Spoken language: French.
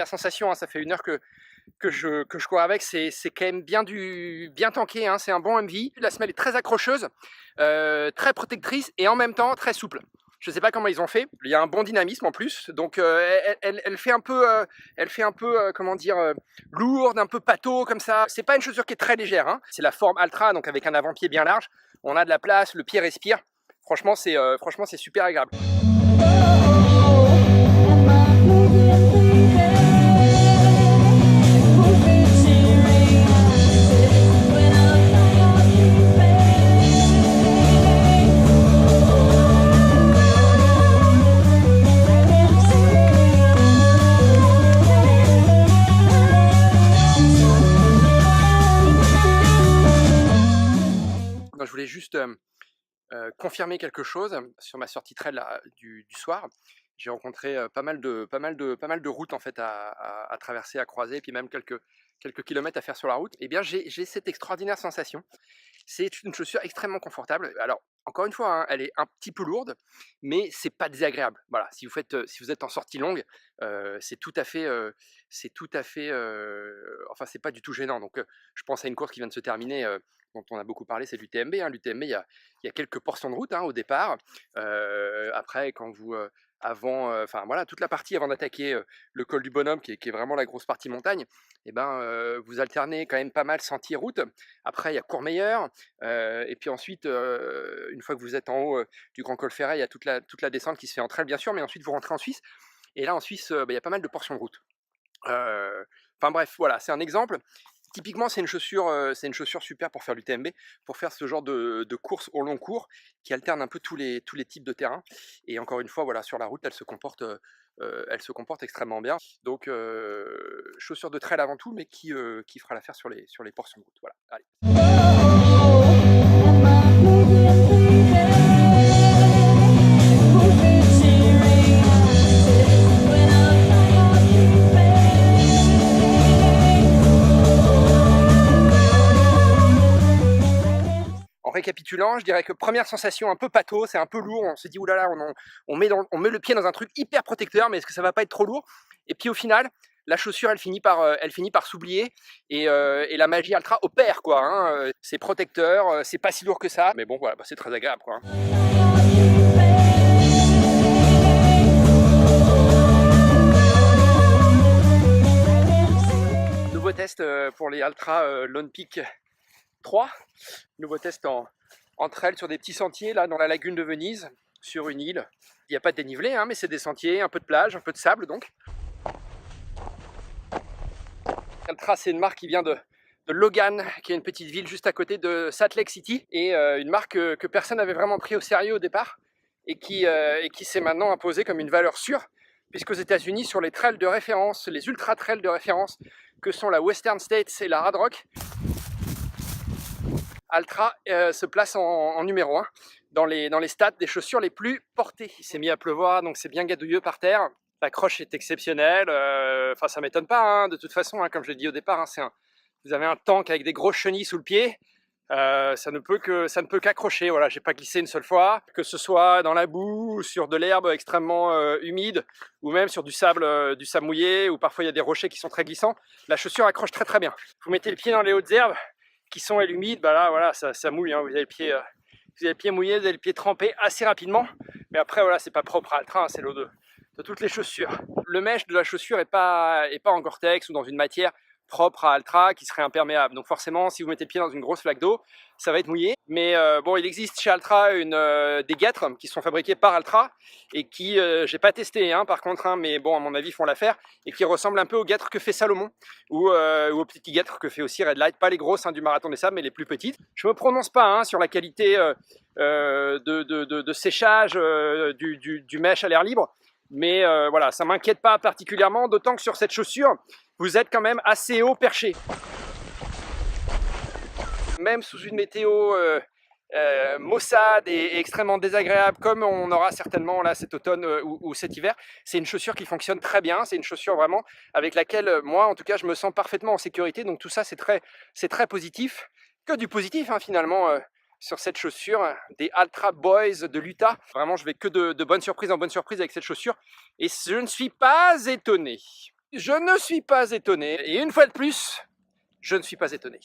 première sensation, hein, ça fait 1 heure que je cours avec, c'est quand même bien tanké, hein, c'est un bon MV. La semelle est très accrocheuse, très protectrice et en même temps très souple. Je ne sais pas comment ils ont fait, il y a un bon dynamisme en plus, donc elle fait un peu, comment dire, lourde, un peu pâteau comme ça. C'est pas une chaussure qui est très légère, hein. C'est la forme Altra, donc avec un avant-pied bien large, on a de la place, le pied respire. Franchement, c'est super agréable. Je voulais juste confirmer quelque chose sur ma sortie trail du soir. J'ai rencontré pas mal de routes en fait à traverser, à croiser, et puis même quelques kilomètres à faire sur la route. Et bien j'ai cette extraordinaire sensation. C'est une chaussure extrêmement confortable. Alors encore une fois, hein, elle est un petit peu lourde, mais c'est pas désagréable. Voilà, si vous êtes en sortie longue, c'est tout à fait, enfin c'est pas du tout gênant. Donc je pense à une course qui vient de se terminer, dont on a beaucoup parlé, c'est l'UTMB. Hein. L'UTMB, il y a quelques portions de route, hein, au départ. Après, quand vous enfin voilà, toute la partie avant d'attaquer le col du Bonhomme, qui est vraiment la grosse partie montagne, et ben vous alternez quand même pas mal sentier route. Après, il y a Courmayeur, et puis ensuite, une fois que vous êtes en haut du Grand Col Ferret, il y a toute la descente qui se fait entre elles, bien sûr, mais ensuite vous rentrez en Suisse. Et là, en Suisse, il y a pas mal de portions de route. Enfin bref, voilà, c'est un exemple. Typiquement, c'est une chaussure super pour faire l'UTMB, pour faire ce genre de course au long cours, qui alterne un peu tous les types de terrain. Et encore une fois, voilà, sur la route, elle se comporte extrêmement bien. Donc, chaussure de trail avant tout, mais qui fera l'affaire sur les portions de route. Voilà, allez. En récapitulant, je dirais que première sensation un peu pâteau, c'est un peu lourd, on se dit oulala, on met le pied dans un truc hyper protecteur, mais est-ce que ça va pas être trop lourd? Et puis au final, la chaussure elle finit par s'oublier, et la magie Altra opère, quoi, hein. C'est protecteur, c'est pas si lourd que ça, mais bon voilà, c'est très agréable, quoi, hein. Nouveau test pour les Altra Lone Peak 3, nouveau test en trail sur des petits sentiers là dans la lagune de Venise, sur une île. Il n'y a pas de dénivelé, hein, mais c'est des sentiers, un peu de plage, un peu de sable donc. Altra, c'est une marque qui vient de Logan, qui est une petite ville juste à côté de Salt Lake City, et une marque que personne n'avait vraiment pris au sérieux au départ, et qui s'est maintenant imposée comme une valeur sûre, puisqu'aux États-Unis, sur les trails de référence, les ultra trails de référence, que sont la Western States et la Hard Rock, Altra se place en numéro 1 dans les stats des chaussures les plus portées. Il s'est mis à pleuvoir, donc c'est bien gadouilleux par terre. L'accroche est exceptionnelle. Enfin, ça m'étonne pas, hein, de toute façon, hein, comme je l'ai dit au départ, hein, vous avez un tank avec des grosses chenilles sous le pied. Ça ne peut qu'accrocher. Voilà, j'ai pas glissé une seule fois, que ce soit dans la boue, sur de l'herbe extrêmement humide, ou même sur du sable mouillé, ou parfois il y a des rochers qui sont très glissants. La chaussure accroche très très bien. Vous mettez le pied dans les hautes herbes, qui sont elles humides, bah là voilà, ça mouille, hein. Vous avez le pied mouillé, vous avez le pied trempé assez rapidement, mais après voilà, c'est pas propre à Altra, hein, c'est l'eau de toutes les chaussures. Le mesh de la chaussure est pas en Gore-Tex ou dans une matière propre à Altra qui serait imperméable, donc forcément si vous mettez le pied dans une grosse flaque d'eau, ça va être mouillé. Mais bon, il existe chez Altra des guêtres qui sont fabriquées par Altra et qui, j'ai pas testé, hein, par contre, hein, mais bon, à mon avis font l'affaire, et qui ressemblent un peu aux guêtres que fait Salomon, ou aux petites guêtres que fait aussi Red Light, pas les grosses, hein, du Marathon des Sables, mais les plus petites. Je me prononce pas, hein, sur la qualité de séchage du mesh à l'air libre, mais voilà, ça m'inquiète pas particulièrement, d'autant que sur cette chaussure, vous êtes quand même assez haut perché. Même sous une météo maussade et extrêmement désagréable, comme on aura certainement là cet automne ou cet hiver, c'est une chaussure qui fonctionne très bien. C'est une chaussure vraiment avec laquelle moi en tout cas je me sens parfaitement en sécurité, donc tout ça c'est très positif, que du positif, hein, finalement, sur cette chaussure des Altra Boys de l'Utah. Vraiment, je vais que de bonnes surprises en bonnes surprises avec cette chaussure, et je ne suis pas étonné. Je ne suis pas étonné. Et une fois de plus, je ne suis pas étonné.